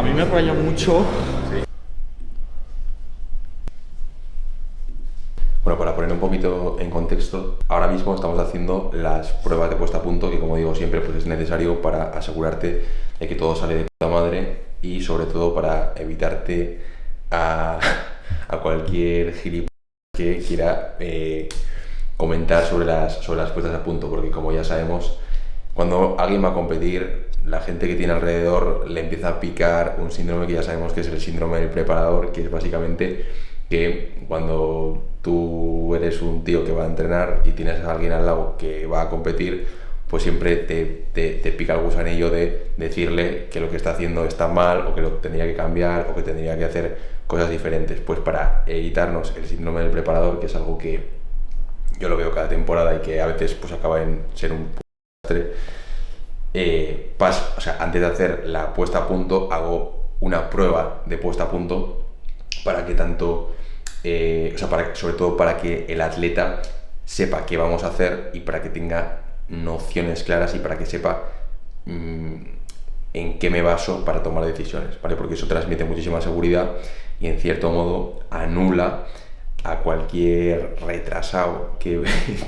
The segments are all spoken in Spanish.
mí me raya mucho. Bueno, para poner un poquito en contexto, ahora mismo estamos haciendo las pruebas de puesta a punto, que como digo siempre, pues es necesario para asegurarte de que todo sale de puta madre y sobre todo para evitarte a cualquier gilipollas que quiera comentar sobre las puestas a punto, porque como ya sabemos, cuando alguien va a competir, la gente que tiene alrededor le empieza a picar un síndrome que ya sabemos que es el síndrome del preparador, que es básicamente que cuando tú eres un tío que va a entrenar y tienes a alguien al lado que va a competir, pues siempre te pica el gusanillo de decirle que lo que está haciendo está mal o que lo tendría que cambiar o que tendría que hacer cosas diferentes. Pues para evitarnos el síndrome del preparador, que es algo que yo lo veo cada temporada y que a veces pues acaba en ser un desastre, o sea, antes de hacer la puesta a punto hago una prueba de puesta a punto para que tanto, o sea, sobre todo para que el atleta sepa qué vamos a hacer y para que tenga nociones claras y para que sepa en qué me baso para tomar decisiones, ¿vale? Porque eso transmite muchísima seguridad y en cierto modo anula a cualquier retrasado que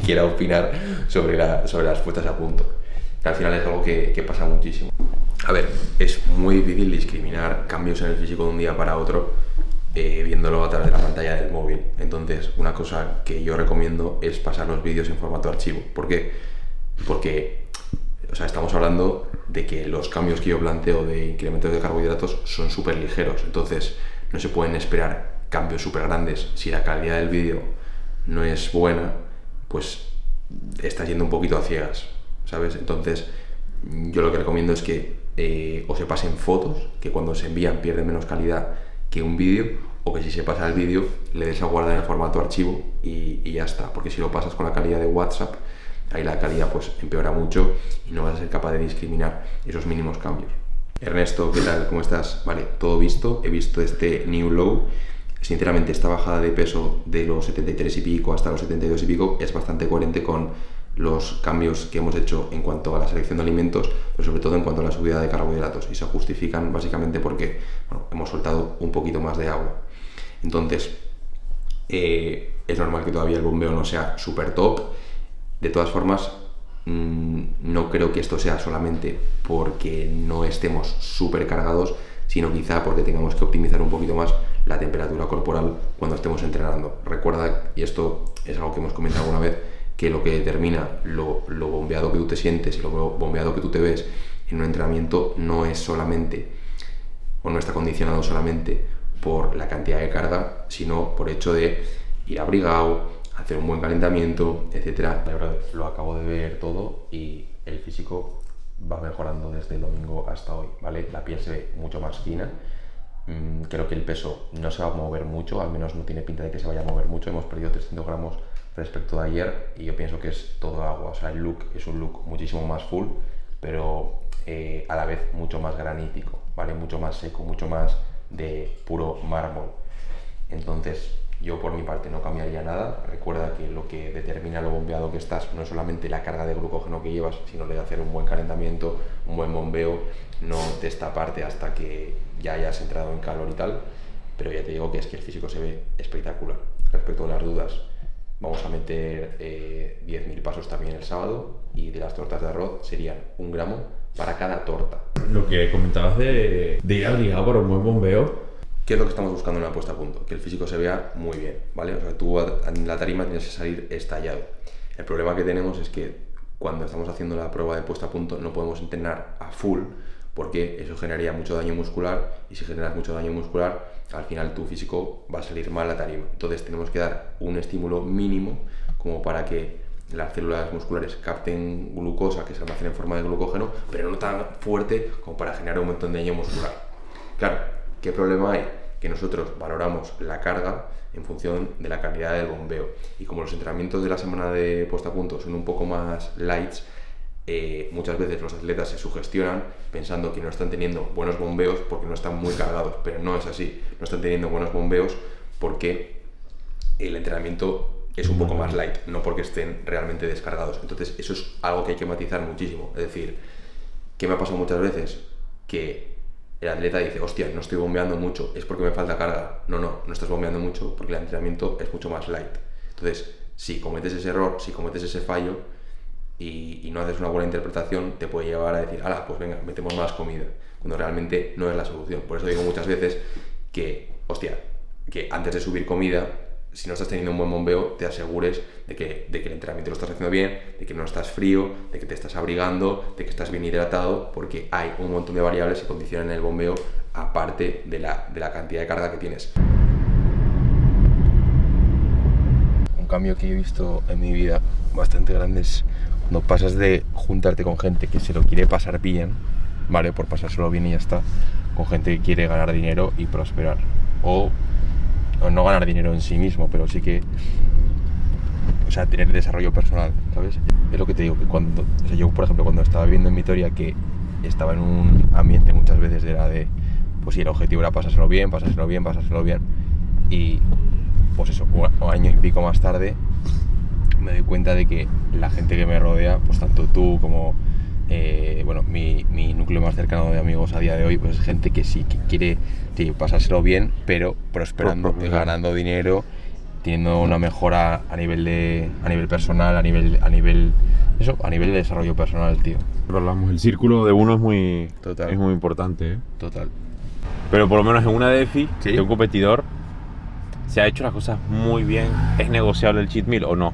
quiera opinar sobre las puestas a punto. Que al final es algo que pasa muchísimo. A ver, es muy difícil discriminar cambios en el físico de un día para otro viéndolo a través de la pantalla del móvil. Entonces, una cosa que yo recomiendo es pasar los vídeos en formato archivo. ¿Por qué? Porque, o sea, estamos hablando de que los cambios que yo planteo de incrementos de carbohidratos son súper ligeros. Entonces, no se pueden esperar cambios súper grandes. Si la calidad del vídeo no es buena, pues estás yendo un poquito a ciegas, ¿sabes? Entonces, yo lo que recomiendo es que o se pasen fotos, que cuando se envían pierden menos calidad que un vídeo, o que si se pasa el vídeo le des a guardar en formato archivo y ya está, porque si lo pasas con la calidad de WhatsApp, ahí la calidad pues empeora mucho y no vas a ser capaz de discriminar esos mínimos cambios. Ernesto, ¿qué tal? ¿Cómo estás? Vale, todo visto, he visto este new low. Sinceramente, esta bajada de peso de los 73 y pico hasta los 72 y pico es bastante coherente con los cambios que hemos hecho en cuanto a la selección de alimentos, pero sobre todo en cuanto a la subida de carbohidratos, y se justifican básicamente porque hemos soltado un poquito más de agua. Entonces, es normal que todavía el bombeo no sea súper top. De todas formas, no creo que esto sea solamente porque no estemos súper cargados, sino quizá porque tengamos que optimizar un poquito más la temperatura corporal cuando estemos entrenando. Recuerda, y esto es algo que hemos comentado alguna vez, que lo que determina lo bombeado que tú te sientes y lo bombeado que tú te ves en un entrenamiento no es solamente, o no está condicionado solamente por la cantidad de carga, sino por hecho de ir abrigado, hacer un buen calentamiento, etcétera. La verdad, lo acabo de ver todo y el físico va mejorando desde el domingo hasta hoy, ¿vale? La piel se ve mucho más fina. Creo que el peso no se va a mover mucho, al menos no tiene pinta de que se vaya a mover mucho. Hemos perdido 300 gramos respecto de ayer y yo pienso que es todo agua. O sea, el look es un look muchísimo más full, pero a la vez mucho más granítico, ¿vale? Mucho más seco, mucho más de puro mármol. Entonces, yo por mi parte no cambiaría nada. Recuerda que lo que determina lo bombeado que estás no es solamente la carga de glucógeno que llevas, sino el de hacer un buen calentamiento, un buen bombeo, no destaparte hasta que ya hayas entrado en calor y tal. Pero ya te digo que es que el físico se ve espectacular. Respecto a las dudas, vamos a meter 10.000 pasos también el sábado, y de las tortas de arroz serían 1 gramo para cada torta. Lo que comentabas de ir abrigado por un buen bombeo. ¿Qué es lo que estamos buscando en una puesta a punto? Que el físico se vea muy bien, ¿vale? O sea, tú en la tarima tienes que salir estallado. El problema que tenemos es que cuando estamos haciendo la prueba de puesta a punto no podemos entrenar a full, porque eso generaría mucho daño muscular, y si generas mucho daño muscular, al final tu físico va a salir mal la tarima. Entonces tenemos que dar un estímulo mínimo como para que las células musculares capten glucosa, que se almacena en forma de glucógeno, pero no tan fuerte como para generar un montón de daño muscular. Claro, ¿qué problema hay? Que nosotros valoramos la carga en función de la calidad del bombeo, y como los entrenamientos de la semana de puesta a punto son un poco más lights, muchas veces los atletas se sugestionan pensando que no están teniendo buenos bombeos porque no están muy cargados, pero no es así. No están teniendo buenos bombeos porque el entrenamiento es un poco más light, no porque estén realmente descargados. Entonces eso es algo que hay que matizar muchísimo. Es decir, ¿qué me ha pasado muchas veces? Que el atleta dice, hostia, no estoy bombeando mucho, es porque me falta carga. No estás bombeando mucho porque el entrenamiento es mucho más light. Entonces, si cometes ese error, si cometes ese fallo y no haces una buena interpretación, te puede llevar a decir, pues venga, metemos más comida, cuando realmente no es la solución. Por eso digo muchas veces que, hostia, que antes de subir comida, si no estás teniendo un buen bombeo, te asegures de que el entrenamiento lo estás haciendo bien, de que no estás frío, de que te estás abrigando, de que estás bien hidratado, porque hay un montón de variables que condicionan el bombeo aparte de la cantidad de carga que tienes. Un cambio que he visto en mi vida bastante grande es cuando pasas de juntarte con gente que se lo quiere pasar bien, ¿vale? Por pasárselo bien y ya está, con gente que quiere ganar dinero y prosperar. O no ganar dinero en sí mismo, pero sí que, o sea, tener desarrollo personal, ¿sabes? Es lo que te digo, que cuando, o sea, yo, por ejemplo, cuando estaba viviendo en Vitoria, que estaba en un ambiente muchas veces pues sí, el objetivo era pasárselo bien, y pues eso, un año y pico más tarde, me doy cuenta de que la gente que me rodea, pues tanto tú como, mi núcleo más cercano de amigos a día de hoy, pues es gente que sí, que quiere pasárselo bien, pero prosperando, ganando dinero, teniendo una mejora a nivel personal, a nivel de desarrollo personal, tío. Hablamos, el círculo de uno es muy importante, ¿eh? Total. Pero por lo menos en una DEFI, ¿Sí? de un competidor, se ha hecho las cosas muy bien. ¿Es negociable el cheat meal o no?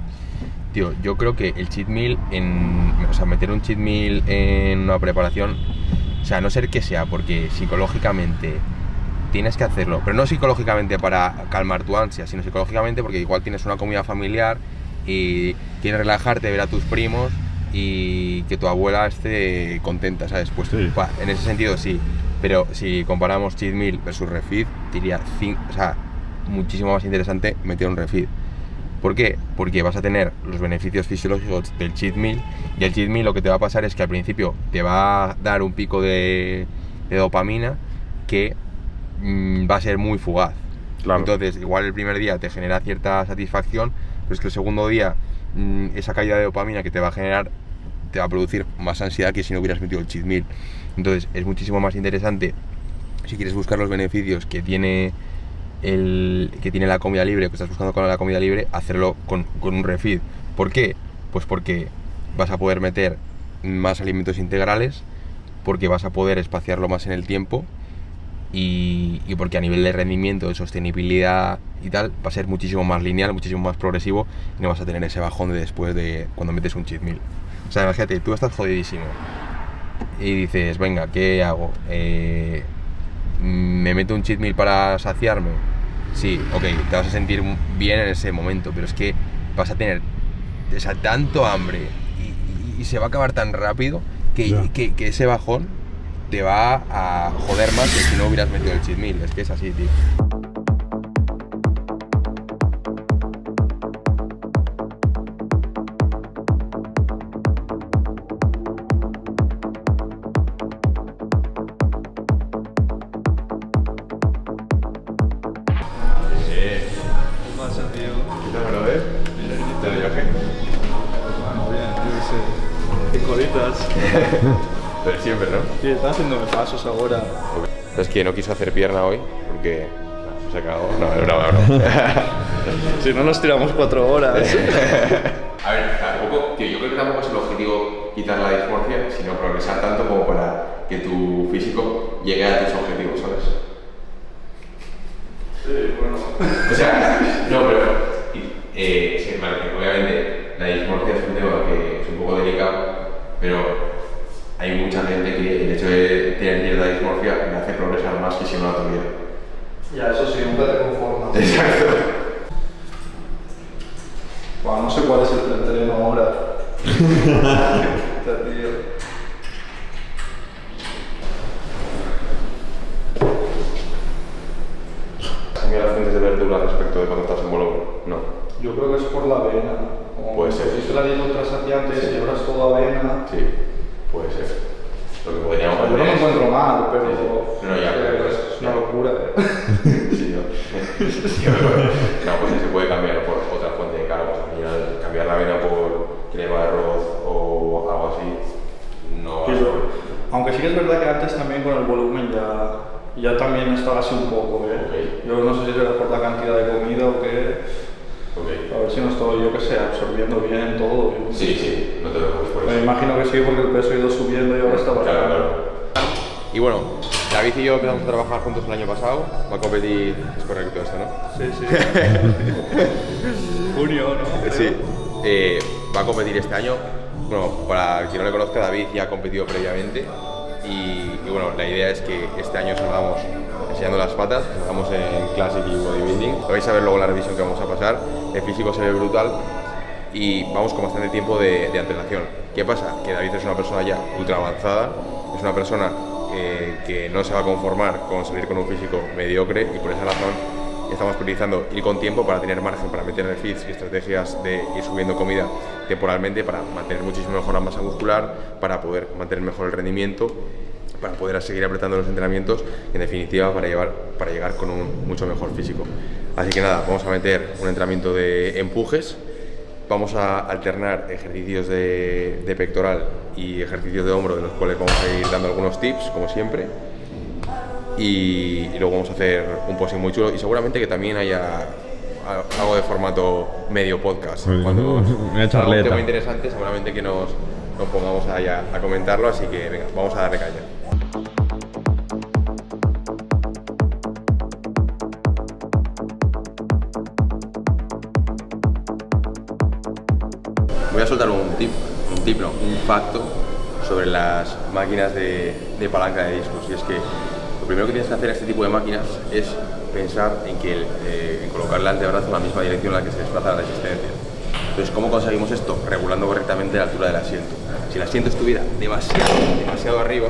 Tío, yo creo que el cheat meal, meter un cheat meal en una preparación, o sea, a no ser que sea porque psicológicamente tienes que hacerlo, pero no psicológicamente para calmar tu ansia, sino psicológicamente porque igual tienes una comida familiar y quieres relajarte, ver a tus primos y que tu abuela esté contenta, ¿sabes? Pues sí. En ese sentido sí, pero si comparamos cheat meal versus refeed, diría, muchísimo más interesante meter un refeed. ¿Por qué? Porque vas a tener los beneficios fisiológicos del cheat meal, y el cheat meal lo que te va a pasar es que al principio te va a dar un pico de dopamina que va a ser muy fugaz. Claro. Entonces, igual el primer día te genera cierta satisfacción, pero es que el segundo día esa caída de dopamina que te va a generar te va a producir más ansiedad que si no hubieras metido el cheat meal. Entonces, es muchísimo más interesante, si quieres buscar los beneficios que tiene la comida libre, que estás buscando con la comida libre, hacerlo con un refeed. ¿Por qué? Pues porque vas a poder meter más alimentos integrales, porque vas a poder espaciarlo más en el tiempo y porque a nivel de rendimiento, de sostenibilidad y tal, va a ser muchísimo más lineal, muchísimo más progresivo, y no vas a tener ese bajón de después de cuando metes un cheat meal. O sea, imagínate, tú estás jodidísimo y dices, venga, ¿qué hago? ¿Me meto un cheat meal para saciarme? Sí, ok, te vas a sentir bien en ese momento, pero es que vas a tener tanto hambre y se va a acabar tan rápido que ese bajón te va a joder más que si no hubieras metido el cheat meal. Es que es así, tío. Pero siempre, ¿no? Sí, están haciéndome pasos ahora. Es que no quiso hacer pierna hoy porque se ha cagado. No. Si no nos tiramos 4 horas. A ver, tampoco, tío, yo creo que tampoco es el objetivo quitar la dismorfia, sino progresar tanto como para que tu físico llegue a tus objetivos, ¿sabes? Sí, bueno. O sea, no, pero sí, vale, obviamente la dismorfia es un tema que es un poco delicado, pero hay mucha gente que el hecho de tener cierta dismorfia me hace progresar más que si no la tuviera. Ya, eso sí, nunca te conformas. Exacto. Bueno, no sé cuál es el entreno ahora. Tío. ¿Tenía las fuentes de verdura respecto de cuando estás en volumen? No. Yo creo que es por la avena. Como puede ser. Si la dieta ultrasaciante y ahora es todo avena. Sí, puede ser. Lo que podríamos hacer. Yo no me encuentro mal, pero. Sí. No, ya, pero es una locura. Sí, no. No, pues se puede cambiar por otra fuente de cargos. Cambiar la avena por crema de arroz o algo así. No. Aunque Aunque sí que es verdad que antes también con el volumen ya también estaba así un poco, ¿eh? Yo no sé si será por la cantidad de comida o qué. A ver si no estoy, yo qué sé, absorbiendo bien todo. Sí, no te preocupes por Me imagino que sí, porque el peso ha ido subiendo y ahora está bajando. Claro. Y bueno, David y yo empezamos a trabajar juntos el año pasado. Va a competir, es correcto esto, ¿no? Sí. Junio, ¿no? Sí. Va a competir este año. Bueno, para quien no le conozca, David ya ha competido previamente. Y bueno, la idea es que este año salgamos enseñando las patas, salgamos en Classic y Bodybuilding. Lo vais a ver luego en la revisión que vamos a pasar. El físico se ve brutal y vamos con bastante tiempo de antelación. ¿Qué pasa? Que David es una persona ya ultra avanzada, es una persona que no se va a conformar con salir con un físico mediocre y por esa razón estamos priorizando ir con tiempo para tener margen para meter feeds y estrategias de ir subiendo comida temporalmente para mantener muchísimo mejor la masa muscular, para poder mantener mejor el rendimiento, para poder seguir apretando los entrenamientos y en definitiva para llegar con un mucho mejor físico. Así que nada, vamos a meter un entrenamiento de empujes, vamos a alternar ejercicios de pectoral y ejercicios de hombro, de los cuales vamos a ir dando algunos tips, como siempre. Y luego vamos a hacer un posing muy chulo y seguramente que también haya algo de formato medio podcast. Cuando una charleta. Un tema interesante, seguramente que nos pongamos a comentarlo, así que venga, vamos a darle caña. Voy a soltar un facto sobre las máquinas de palanca de discos, y es que lo primero que tienes que hacer a este tipo de máquinas es pensar en colocarle al antebrazo en la misma dirección en la que se desplaza la resistencia. Entonces, ¿cómo conseguimos esto? Regulando correctamente la altura del asiento. Si el asiento estuviera demasiado arriba,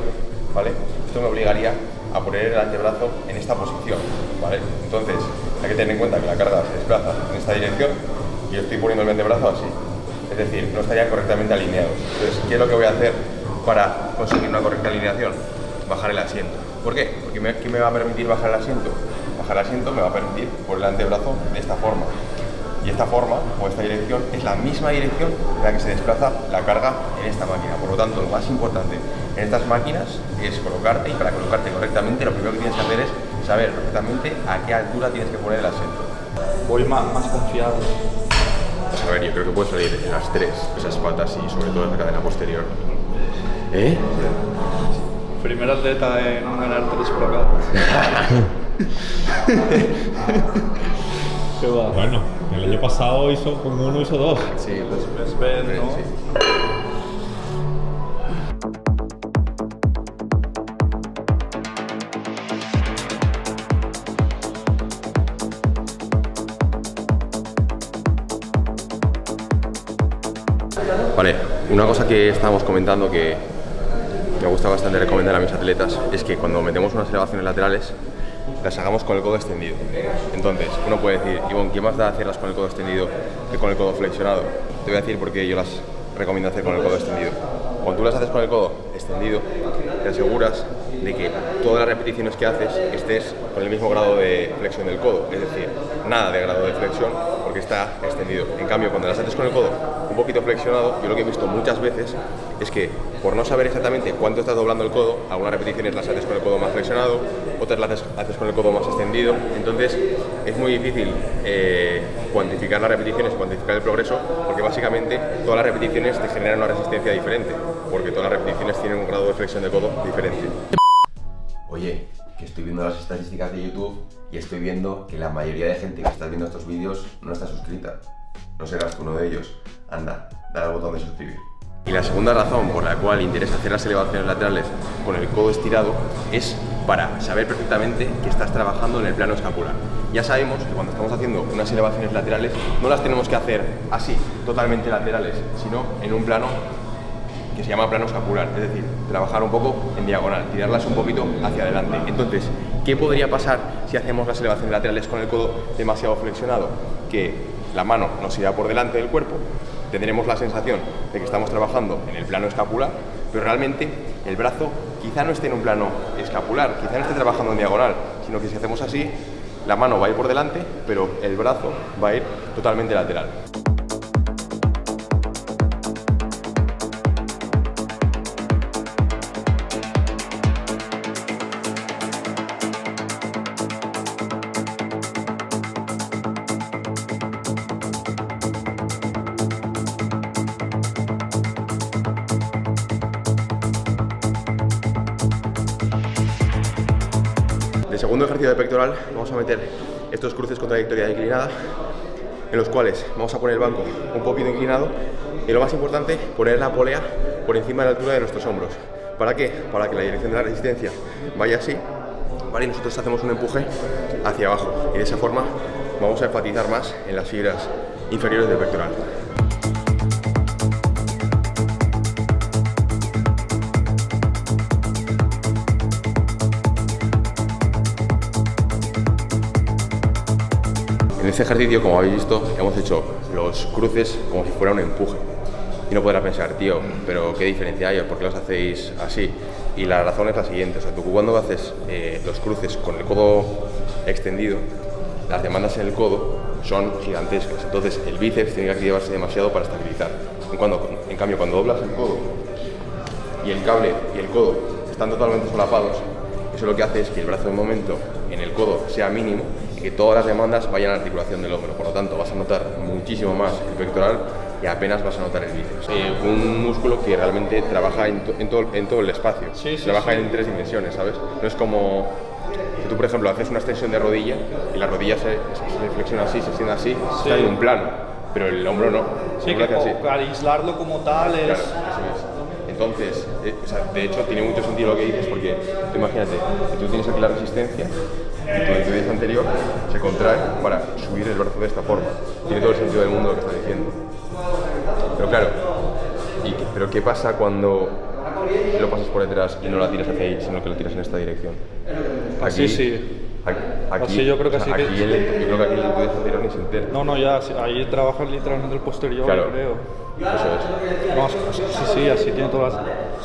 ¿vale? Esto me obligaría a poner el antebrazo en esta posición, ¿vale? Entonces, hay que tener en cuenta que la carga se desplaza en esta dirección y yo estoy poniendo el antebrazo así. Es decir, no estarían correctamente alineados. Entonces, ¿qué es lo que voy a hacer para conseguir una correcta alineación? Bajar el asiento. ¿Por qué? Porque ¿qué me va a permitir bajar el asiento? Bajar el asiento me va a permitir poner el antebrazo de esta forma. Y esta forma, o esta dirección, es la misma dirección en la que se desplaza la carga en esta máquina. Por lo tanto, lo más importante en estas máquinas es colocarte, y para colocarte correctamente, lo primero que tienes que hacer es saber perfectamente a qué altura tienes que poner el asiento. Voy más confiado. Pues a ver, yo creo que puedes salir en las tres, esas patas y sobre todo en la cadena posterior. Primer atleta en ganar 3 placadas. ¿Qué va? Bueno, el año pasado con uno hizo 2. Sí, Es ver, ¿no? Sí. Vale, una cosa que estábamos comentando que me gusta bastante recomendar a mis atletas es que cuando metemos unas elevaciones laterales las hagamos con el codo extendido. Entonces, uno puede decir, Ivonne, ¿qué más da hacerlas con el codo extendido que con el codo flexionado? Te voy a decir por qué yo las recomiendo hacer con el codo extendido. Cuando tú las haces con el codo extendido, te aseguras de que todas las repeticiones que haces estés con el mismo grado de flexión del codo, es decir, nada de grado de flexión porque está extendido. En cambio, cuando las haces con el codo un poquito flexionado, yo lo que he visto muchas veces es que por no saber exactamente cuánto estás doblando el codo, algunas repeticiones las haces con el codo más flexionado, otras las haces con el codo más extendido, entonces es muy difícil cuantificar las repeticiones, cuantificar el progreso, porque básicamente todas las repeticiones te generan una resistencia diferente, porque todas las repeticiones tienen un grado de flexión de codo diferente. Oye, que estoy viendo las estadísticas de YouTube y estoy viendo que la mayoría de gente que está viendo estos vídeos no está suscrita. No serás tú uno de ellos. Anda, dale al botón de suscribir. Y la segunda razón por la cual interesa hacer las elevaciones laterales con el codo estirado es para saber perfectamente que estás trabajando en el plano escapular. Ya sabemos que cuando estamos haciendo unas elevaciones laterales no las tenemos que hacer así, totalmente laterales, sino en un plano que se llama plano escapular, es decir, trabajar un poco en diagonal, tirarlas un poquito hacia adelante. Entonces, ¿qué podría pasar si hacemos las elevaciones laterales con el codo demasiado flexionado? Que la mano nos irá por delante del cuerpo, tendremos la sensación de que estamos trabajando en el plano escapular, pero realmente el brazo quizá no esté en un plano escapular, quizá no esté trabajando en diagonal, sino que si hacemos así, la mano va a ir por delante, pero el brazo va a ir totalmente lateral. segundo ejercicio de pectoral vamos a meter estos cruces con trayectoria inclinada, en los cuales vamos a poner el banco un poquito inclinado y lo más importante, poner la polea por encima de la altura de nuestros hombros. ¿Para qué? Para que la dirección de la resistencia vaya así, ¿vale? Y nosotros hacemos un empuje hacia abajo y de esa forma vamos a enfatizar más en las fibras inferiores del pectoral. En este ejercicio, como habéis visto, hemos hecho los cruces como si fuera un empuje. Y no podrás pensar, tío, pero ¿qué diferencia hay? ¿Por qué los hacéis así? Y la razón es la siguiente, o sea, tú cuando haces los cruces con el codo extendido, las demandas en el codo son gigantescas. Entonces el bíceps tiene que activarse demasiado para estabilizar. En cambio, cuando doblas el codo y el cable y el codo están totalmente solapados, eso lo que hace es que el brazo de momento en el codo sea mínimo y que todas las demandas vayan a la articulación del hombro. Por lo tanto, vas a notar muchísimo más el pectoral y apenas vas a notar el bíceps. Un músculo que realmente trabaja en todo el espacio. Trabaja en 3 dimensiones, ¿sabes? No es como si tú, por ejemplo, haces una extensión de rodilla y la rodilla se flexiona así, se extiende así, está en un plano, pero el hombro no. Sí, que para aislarlo como tal es... Claro, eso es. Entonces, o sea, de hecho tiene mucho sentido lo que dices, porque tú imagínate que tú tienes aquí la resistencia y tu deltoides anterior se contrae para subir el brazo de esta forma. Tiene todo el sentido del mundo lo que estás diciendo. Pero claro, ¿pero qué pasa cuando lo pasas por detrás y no la tiras hacia ahí, sino que lo tiras en esta dirección? Así aquí, sí. Aquí, así yo creo que o sea, sí. Yo creo que aquí el deltoides anterior ni se entera. No, ya, ahí trabajas literalmente el posterior, claro, creo. Eso es. No, sí, así tiene todas.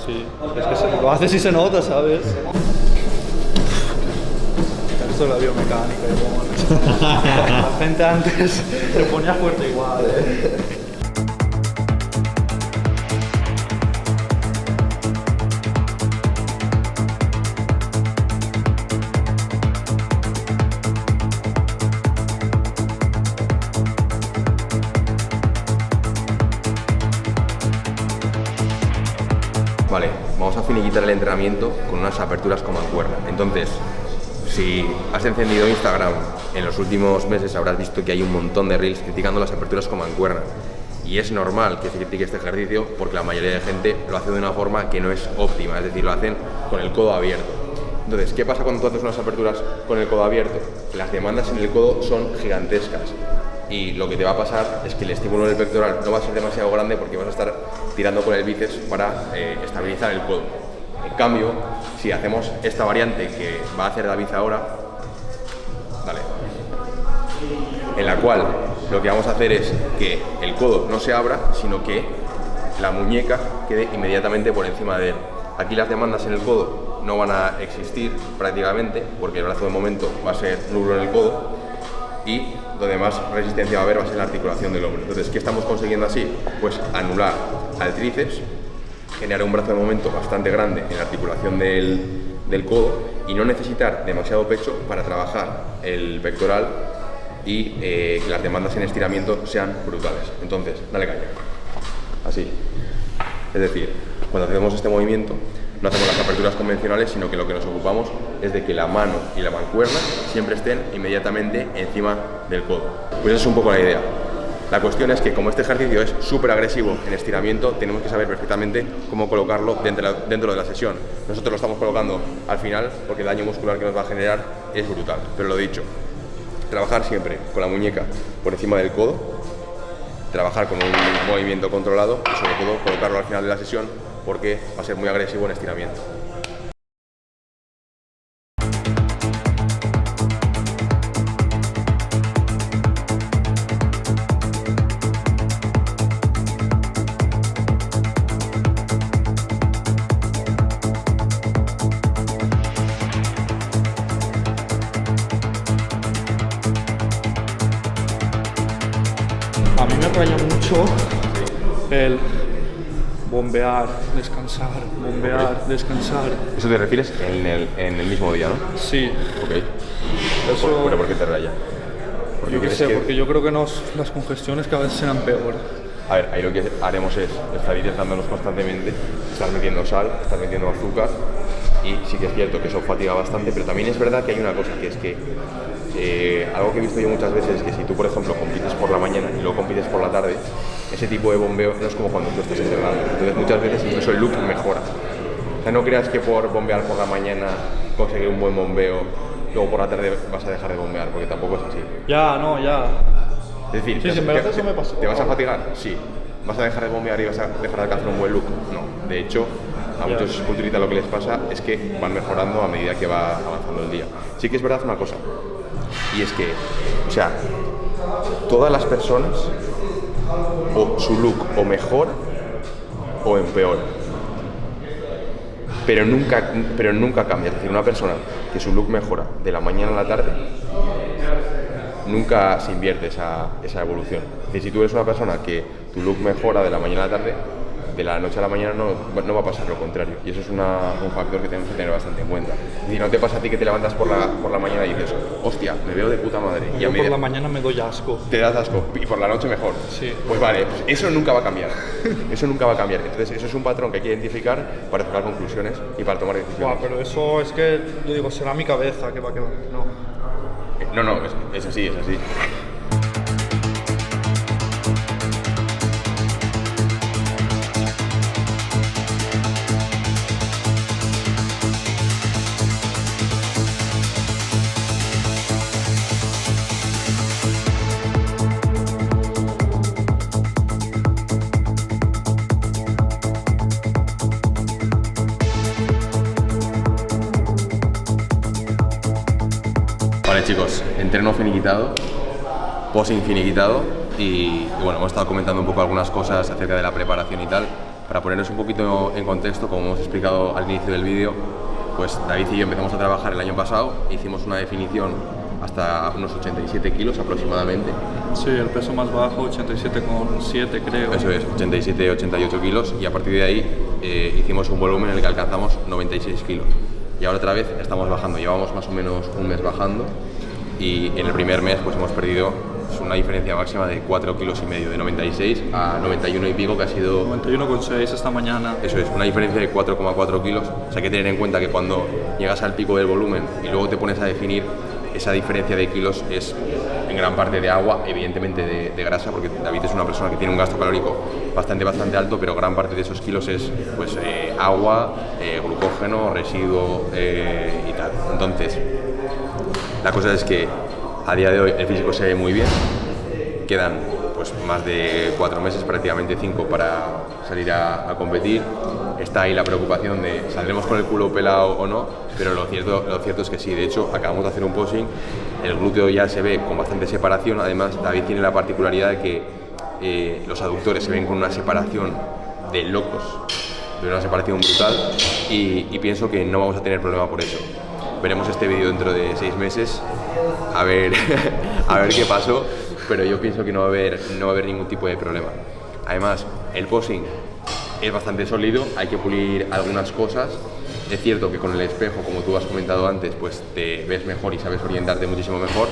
Sí, es que lo haces y se nota, ¿sabes? Esto es la biomecánica, la gente antes se ponía fuerte igual, Vale, vamos a finiquitar el entrenamiento con unas aperturas con mancuerna. Entonces, si has encendido Instagram en los últimos meses, habrás visto que hay un montón de reels criticando las aperturas con mancuerna. Y es normal que se critique este ejercicio porque la mayoría de gente lo hace de una forma que no es óptima, es decir, lo hacen con el codo abierto. Entonces, ¿qué pasa cuando tú haces unas aperturas con el codo abierto? Las demandas en el codo son gigantescas. Y lo que te va a pasar es que el estímulo del pectoral no va a ser demasiado grande porque vas a estar tirando con el bíceps para estabilizar el codo. En cambio, si hacemos esta variante que va a hacer David ahora, vale, en la cual lo que vamos a hacer es que el codo no se abra, sino que la muñeca quede inmediatamente por encima de él. Aquí las demandas en el codo no van a existir prácticamente porque el brazo de momento va a ser nulo en el codo y donde más resistencia va a haber va a ser la articulación del hombro. Entonces, ¿qué estamos consiguiendo así? Pues anular al tríceps, generar un brazo de momento bastante grande en la articulación del codo y no necesitar demasiado pecho para trabajar el pectoral y que las demandas en estiramiento sean brutales. Entonces, dale caña. Así. Es decir, cuando hacemos este movimiento no hacemos las aperturas convencionales, sino que lo que nos ocupamos es de que la mano y la mancuerna siempre estén inmediatamente encima del codo. Pues esa es un poco la idea. La cuestión es que como este ejercicio es súper agresivo en estiramiento, tenemos que saber perfectamente cómo colocarlo dentro de la sesión. Nosotros lo estamos colocando al final porque el daño muscular que nos va a generar es brutal. Pero lo dicho, trabajar siempre con la muñeca por encima del codo, trabajar con un movimiento controlado y sobre todo colocarlo al final de la sesión porque va a ser muy agresivo en estiramiento. A mí me raya mucho el bombear, descansar, bombear, descansar. ¿Eso te refieres en el mismo día, no? Sí. Ok. Eso, ¿Pero por qué te raya? yo qué sé, porque yo creo que las congestiones cada vez serán peor. A ver, ahí lo que haremos es estar hidratándonos constantemente, estar metiendo sal, estar metiendo azúcar y sí que es cierto que eso fatiga bastante, pero también es verdad que hay una cosa, que es que algo que he visto yo muchas veces es que si tú, por ejemplo, compites por la mañana y luego compites por la tarde, ese tipo de bombeo no es como cuando tú estás entrenando. Entonces muchas veces incluso el look mejora. O sea, no creas que por bombear por la mañana conseguir un buen bombeo, luego por la tarde vas a dejar de bombear, porque tampoco es así. Ya, no, ya. Es decir, Sí, en verdad eso me pasó. ¿te vas a fatigar? Sí. ¿Vas a dejar de bombear y vas a dejar de alcanzar un buen look? No. De hecho, a muchos culturistas lo que les pasa es que van mejorando a medida que va avanzando el día. Sí que es verdad una cosa, y es que, o sea, todas las personas, o su look o mejora o empeora, pero nunca cambia. Es decir, una persona que su look mejora de la mañana a la tarde, nunca se invierte esa evolución. Es decir, si tú eres una persona que tu look mejora de la mañana a la tarde, de la noche a la mañana no va a pasar lo contrario. Y eso es un factor que tenemos que tener bastante en cuenta. Es decir, no te pasa a ti que te levantas por la mañana y dices, hostia, me veo de puta madre. Y Yo por la mañana me doy asco. te das asco, y por la noche mejor. Sí. Pues vale, pues eso nunca va a cambiar. Eso nunca va a cambiar. Entonces, eso es un patrón que hay que identificar para sacar conclusiones y para tomar decisiones. Buah, pero eso es que, yo digo, será mi cabeza que va a quedar. No. No, es así, es así. Vale, chicos, entreno finiquitado, posing finiquitado y bueno, hemos estado comentando un poco algunas cosas acerca de la preparación y tal. Para ponernos un poquito en contexto, como hemos explicado al inicio del vídeo, pues David y yo empezamos a trabajar el año pasado, hicimos una definición hasta unos 87 kilos aproximadamente. Sí, el peso más bajo, 87,7 creo. Eso es, 87, 88 kilos, y a partir de ahí hicimos un volumen en el que alcanzamos 96 kilos. Y ahora otra vez estamos bajando, llevamos más o menos un mes bajando, y en el primer mes pues hemos perdido una diferencia máxima de 4,5 kilos, de 96 a 91 y pico, que ha sido... 91,6 esta mañana. Eso es, una diferencia de 4,4 kilos. O sea, hay que tener en cuenta que cuando llegas al pico del volumen y luego te pones a definir, esa diferencia de kilos es en gran parte de agua, evidentemente de grasa, porque David es una persona que tiene un gasto calórico bastante alto, pero gran parte de esos kilos es pues agua, glucógeno, residuo y tal. Entonces, la cosa es que a día de hoy el físico se ve muy bien, quedan pues más de 4 meses, prácticamente 5, para salir a competir. Está ahí la preocupación de saldremos con el culo pelado o no, pero lo cierto es que sí. De hecho, acabamos de hacer un posing, el glúteo ya se ve con bastante separación. Además, David tiene la particularidad de que los aductores se ven con una separación de locos, de una separación brutal, y pienso que no vamos a tener problema por eso. Veremos este vídeo dentro de 6 meses, a ver qué pasó, pero yo pienso que no va a haber ningún tipo de problema. Además, el posing es bastante sólido, hay que pulir algunas cosas. Es cierto que con el espejo, como tú has comentado antes, pues te ves mejor y sabes orientarte muchísimo mejor,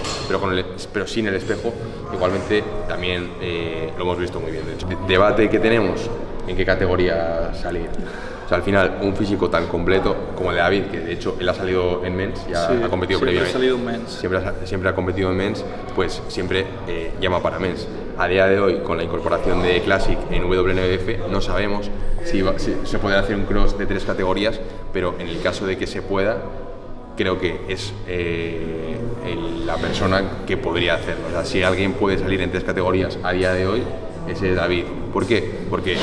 pero sin el espejo igualmente también lo hemos visto muy bien. De hecho, debate que tenemos, en qué categoría salir. O sea, al final, un físico tan completo como el de David, que de hecho él ha salido en Men's, ya Sí, ha competido previamente. Ha salido en Men's. Siempre ha competido en Men's, pues siempre llama para Men's. A día de hoy, con la incorporación de Classic en WNBF, no sabemos si se puede hacer un cross de 3 categorías, pero en el caso de que se pueda, creo que es la persona que podría hacerlo. O sea, si alguien puede salir en 3 categorías a día de hoy, ese es David. ¿Por qué? Porque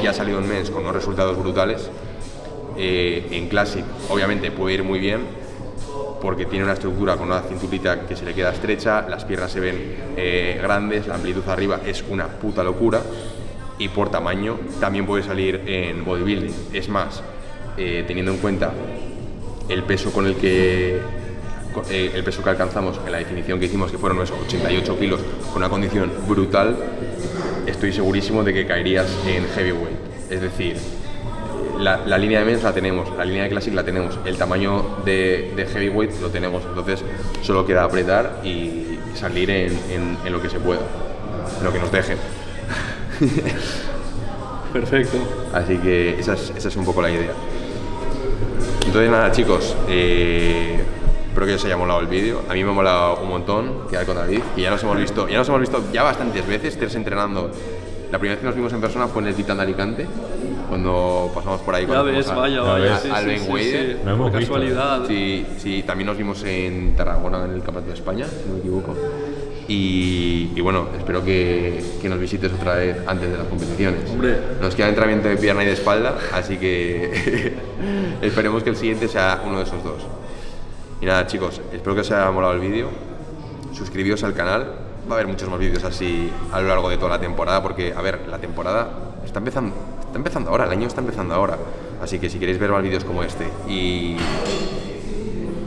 ya ha salido en Men's con unos resultados brutales. En Classic, obviamente, puede ir muy bien, porque tiene una estructura con una cinturita que se le queda estrecha, las piernas se ven grandes, la amplitud arriba es una puta locura, y por tamaño también puede salir en bodybuilding. Es más, teniendo en cuenta el peso con el que alcanzamos en la definición que hicimos, que fueron esos 88 kilos, con una condición brutal, estoy segurísimo de que caerías en heavyweight. Es decir, la línea de Men's la tenemos, la línea de Classic la tenemos, el tamaño de heavyweight lo tenemos, entonces solo queda apretar y salir en lo que se pueda, en lo que nos dejen. Perfecto. Así que esa es un poco la idea. Entonces nada, chicos, espero que os haya molado el vídeo. A mí me ha molado un montón quedar con David, que ya nos hemos visto ya bastantes veces, 3 entrenando. La primera vez que nos vimos en persona fue en el Titan de Alicante, cuando pasamos por ahí Ya ves, vaya, sí, al Ben Weider. No hemos por visto. casualidad. Sí, también nos vimos en Tarragona en el Campeonato de España, si no me equivoco. Y bueno, espero que nos visites otra vez antes de las competiciones. Hombre. Nos queda entrenamiento de pierna y de espalda, así que esperemos que el siguiente sea uno de esos dos. Y nada, chicos, espero que os haya molado el vídeo. Suscribíos al canal, va a haber muchos más vídeos así a lo largo de toda la temporada, porque, a ver, la temporada está empezando ahora, el año está empezando ahora. Así que si queréis ver más vídeos como este y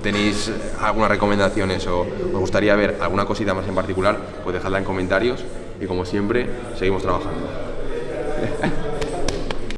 tenéis algunas recomendaciones o os gustaría ver alguna cosita más en particular, pues dejadla en comentarios y como siempre, seguimos trabajando.